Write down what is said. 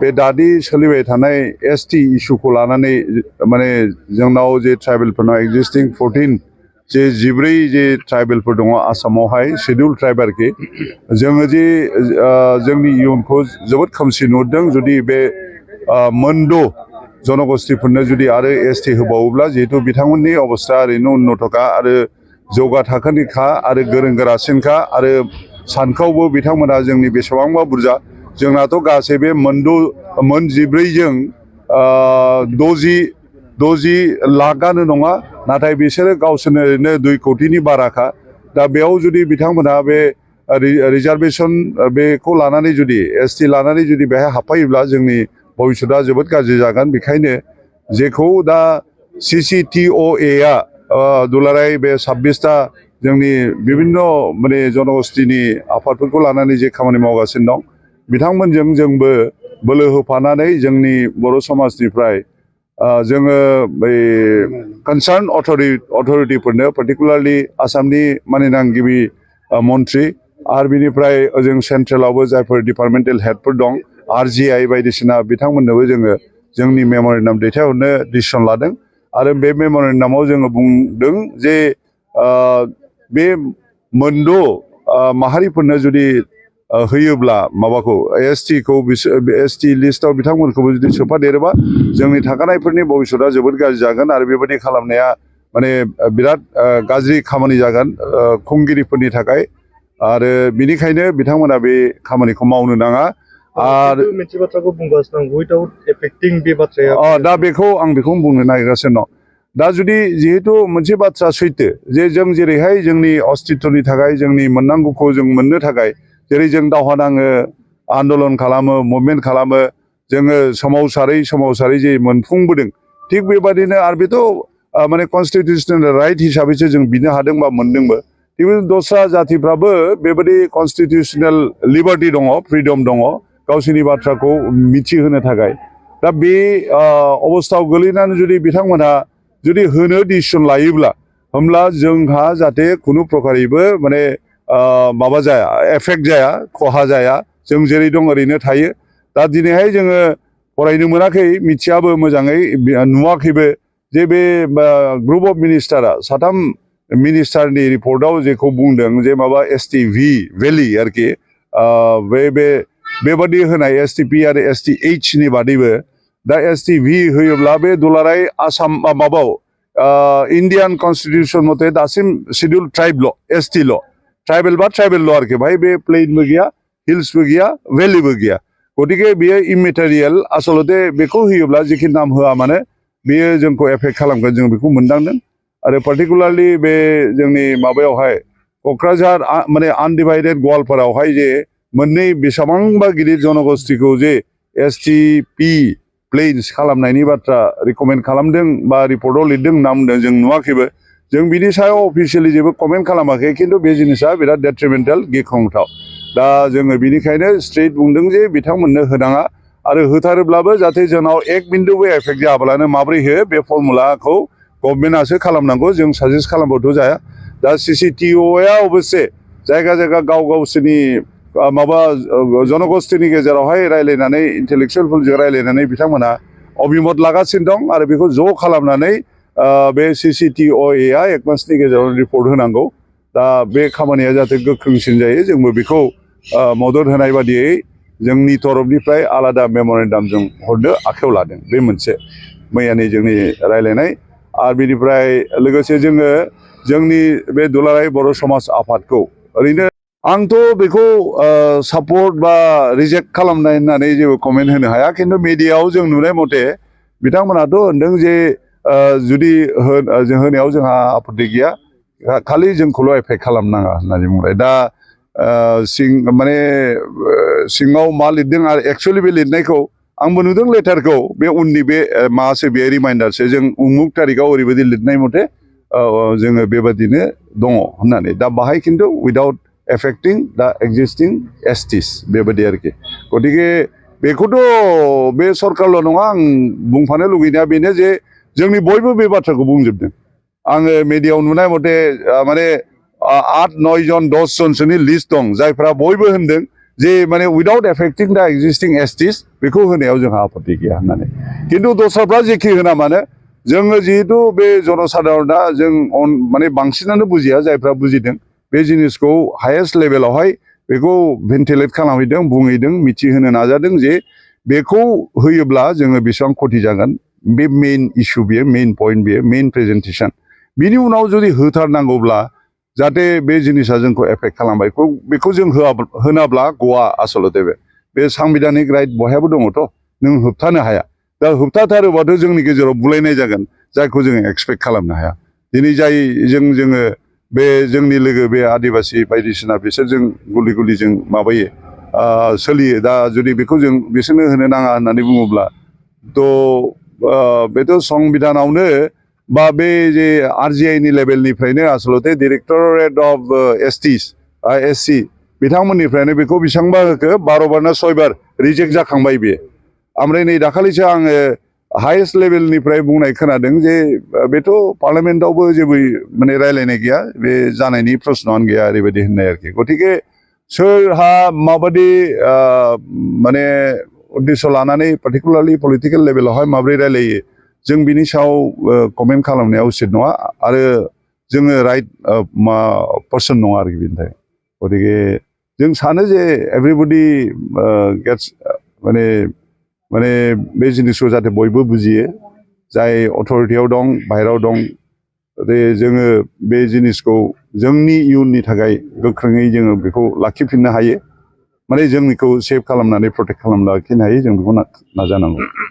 बे दादि सोलिबाय थानाय एसटि इस्युखौ लानानै माने जोंनाव जे ट्राइबेलफोरनाव एक्जिस्टिं 14 जे 14 जे ट्राइबेलफोर दङ आसामावहाय शेड्युल ट्राइब आरोखि जोङो जे जोंनि इयुनखौ जोबोद खोमसि नुहुरदों जुदि बे मोनद' जनगोष्ठीफोरनो जुदि आरो एसटि होबावोब्ला जिहेतु बिथांमोननि अबस्था ओरैनो उन्नतखा आरो जौगा थाखोनिखा आरो गोरों गोरासिनखा आरो सानखौबो बिथांमोना जोंनि बेसेबांबा बुरजा जोंनाथ' गासै बे मोन 14जों 60 लाखआनो नङा नाथाय बिसोरो गावसोरनो ओरैनो 2 कोटिनि बाराखा दा बेयाव जुदि बिथांमोना बे रिजार्भेसन बेखौ लानानै जुदि एसटि लानानै जुदि बेहाय हाबफायोब्ला जोंनि भबिष्यतआ जोबोद गाज्रि जागोन बेखायनो जेखौ दा CCTOA दुलाराय बे 26टा जोंनि बिभिन्न माने जनगोष्ठीनि आफादफोरखौ लानानै जे खामानि मावगासिनो दं बिथांमोनजों जोंबो बोलो होफानानै जोंनि बर' समाजनिफ्राय जोङो बै कनसार्न अथरिटिफोरनो पार्टिकुलारलि आसामनि माननां गिबि मन्थ्रि आरो बिनिफ्राय ओजों सेन्ट्रेलावबो जायफोर डिपार्टमेन्टेल हेडफोर दं RGI बायदिसिना बिथांमोननोबो जोङो जोंनि मेम'रेन्डाम दैथायहरनो डिसिसन लादों आरो बे मेम'रेन्डामाव जोङो बुंदों जे बे मोनद' माहारिफोरनो जुदि होयोब्ला माबाखौ एसटिखौ एसटि लिस्टआव बिथांमोनखौबो जुदि सोफादेरोबा जोंनि थाखानायफोरनि भबिष्यतआ जोबोद गाज्रि जागोन आरो बेबायदि खालामनाया माने बिराद गाज्रि खामानि जागोन खुंगिरिफोरनि थाखाय आरो बिनिखायनो बिथांमोना बे खामानिखौ मावनो नाङा आरो मोनसे बाथ्राखौ बुंगासिनो दं उइदाउट एफेक्टिं बे बाथ्राया दा बेखौ बुंनो नागिरगासिनो दं दा जुदि जिहेतु मोनसे बाथ्रा सैथो जे जों जेरैहाय जोंनि अस्तित्वनि थाखाय जोंनि मोननांगौखौ जों मोननो थाखाय जेरै जों दावहा नाङो आन्दलन खालामो मुभमेन्ट खालामो जोङो सोमावसारै जे मोनफुंबोदों थिग बेबादिनो आरो बेथ' माने कनस्टिटिउसनेल राइट हिसाबैसो जों बिनो हादों बा मोनदोंबो थिग दस्रा जातिफ्राबो बेबायदि कनस्टिटिउसनेल लिबार्टि दङ फ्रिदम दङ गावसोरनि बाथ्राखौ मिथिहोनो थाखाय दा बे अबस्थायाव गोलैनानै जुदि बिथांमोनहा जुदि होनो डिसिसन लायोब्ला होमब्ला जोंहा जाहाथे खुनु प्रकारैबो माने माबा जाया एफेक्ट जाया खहा जाया जों जेरै दं ओरैनो थायो दा दिनैहाय जोङो फरायनो मोनाखै मिथियाबो मोजाङै नुवाखैबो जे बे ग्रुप अफ मिनिस्टारा 3 मिनिस्टारनि रिपर्टआव जेखौ बुंदों जे माबा STV भेलि आरोखि बेबादि होनाय STP आरो STH नि बादैबो दा STV होयोब्ला बे दुलाराय आसाम माबाव इन्डियान कनस्टिटिउसन मथे दासिम शेड्युल ट्राइबल' STल' ट्राइबेल आरोखि भाई बे प्लेनबो गैया हिल्सबो गैया भेलिबो गैया गतिके बेयो इमेटेरियेल आसलते बेखौ होयोब्ला जिखि नाम होआ मानो बेयो जोंखौ एफेक्ट खालामगोन जों बेखौ मोनदांदों आरो पार्टिकुलारलि बे जोंनि माबायावहाय क'क्राझार माने आनडिभाइडेड गवालपारायावहाय जे मोननै बेसेबांबा गिदिर जनगोष्ठीखौ जे STP प्लेन्स खालामनायनि बाथ्रा रिकमेन्ड खालामदों बा रिपर्टआव लिरदों होनना बुंदों जों नुवाखैबो जों बिनि सायाव अफिसियेलि जेबो कमेन्ट खालामाखै खिन्थु बे जिनिसा बिराद डेट्रिमेन्टेल गिख्रंथाव दा जोङो बिनिखायनो स्ट्रेट बुंदों जे बिथांमोननो होनाङा आरो होथारोब्लाबो जाहाथे जोंनाव एक बिन्दुबो एफेक्ट जायाब्लानो माब्रै होयो बे फर्मुलाखौ गभर्नमेन्टआसो खालामनांगौ जों साजेस्ट खालामबाथ' जाया दा CCTOआ अबस्से जायगा गावसोरनि माबा जनगोष्ठीनि गेजेरावहाय रायलायनानै इन्टेलेक्सुयेलफोरजों रायलायनानै बिथांमोना अभिमत लागासिनो दं आरो बेखौ ज' खालामनानै बे CCTOA 1 मासनि गेजेराव रिपर्ट होनांगौ दा बे खामानिया जाहाथे गोख्रोंसिन जायो जोंबो बेखौ मदद होनाय बादियै जोंनि तरफनिफ्राय आलादा मेम'रेन्डाम जों हरनो आखायाव लादों बे मोनसे मैयानि जोंनि रायलायनाय आरो बिनिफ्राय लोगोसे जोङो जोंनि बे दुलाराय बर' समाज आफादखौ ओरैनो आंथ' बेखौ सापर्ट बा रिजेक्ट खालामनाय होननानै जेबो कमेन्ट होनो हाया खिन्थु मिडियायाव जों नुनाय मथे बिथांमोनाथ' होनदों जे जुदि होनायाव जोंहा आपत्ति गैया खालि जोंखौल' एफेक्ट खालामनाङा होननानै बुंबाय दा माने सिङाव मा लिरदों आरो एक्सुवेलि बे लिरनायखौ आंबो नुदों लेटारखौ बे उननि बे मासो बे रिमाइन्डारसो जों उमुक तारिखआव ओरैबायदि लिरनाय मथे जोङो बेबादिनो दङ होननानै दा बाहाय खिन्थु उइदाउट एफेक्टिं दा एक्जिस्टिं एसटिस बेबायदि आरोखि गतिके बेखौथ' बे सरकारल' नङा आं बुंफानो लुगैनाया बेनो जे जोंनि बयबो बे बाथ्राखौ बुंजोबदों आङो मिडियायाव नुनाय मथे माने 8, 9 जन 10 जनसोनि लिस्ट दं जायफ्रा बयबो होनदों जे माने उइदाउट एफेक्टिं दा एक्जिस्टिं एसटिस बेखौ होनायाव जोंहा आपत्ति गैया होननानै खिन्थु दस्राफ्रा जेखि होना मानो जोङो जिहेतु बे जनसाधारणा जों माने बांसिनानो बुजिया जायफ्रा बुजिदों बे जिनिसखौ हायेस्ट लेभेलावहाय बेखौ भेन्टिलेट खालामहैदों बुंहैदों मिथिहोनो नाजादों जे बेखौ होयोब्ला जोङो बेसेबां खथि जागोन बे मेइन इस्यु बेयो मेइन पइन्ट बेयो मेइन प्रेजेन्टेसन बिनि उनाव जुदि होथारनांगौब्ला जाहाथे बे जिनिसा जोंखौ एफेक्ट खालामबाय बेखौ जों होनाब्ला गवा आसलते बे सांबिधानिक राइट बयहाबो दङथ' नों होबथानो हाया दा होबथाथारोबाथ' जोंनि गेजेराव बुलायनाय जागोन जायखौ जोङो एक्सपेक्ट खालामनो हाया दिनै जाय जोङो बे जोंनि लोगो बे आदिबासि बायदिसिना बिसोरजों गुलि गुलिजों माबायो सोलियो दा जुदि बेखौ जों बिसोरनो होनो नाङा होननानै बुङोब्ला थ' बेथ' संबिधानावनो बा बे जे आरजिआइनि लेभेलनिफ्रायनो आसलते डिरेक्टरेट अफ एससि बिथांमोननिफ्रायनो बेखौ बेसेबांबा होखो 12 बार ना 6 बार रिजेक्ट जाखांबाय बेयो ओमफ्राय नै दाखालिसो आङो हायेस्ट लेभेलनिफ्राय बुंनाय खोनादों जे बेथ' पार्लामेन्टआवबो जेबो माने रायलायनाय गैया बे जानायनि प्रश्नआनो गैया ओरैबायदि होननाय आरोखि गतिके सोरहा माबायदि माने उद्देश्य लानानै पार्टिकुलारलि पलिटिकेल लेभेलावहाय माबोरै रायलायो जों बिनि सायाव कमेन्ट खालामनाया उचित नङा आरो जोङो राइट पार्सन नङा आरोखि बेनि थाखाय गतिके जों सानो जे एभ्रिबडि गेट्स माने बे जिनिसखौ जाहाथे बयबो बुजियो जाय अथरिटियाव दं बाहेरायाव दं जोङो बे जिनिसखौ जोंनि इयुननि थाखाय गोख्रोङै जोङो बेखौ लाखिफिननो हायो माने जोंनिखौ सेभ खालामनानै प्रटेक्ट खालामना लाखिनो हायो जों बेखौ नाजानांगौ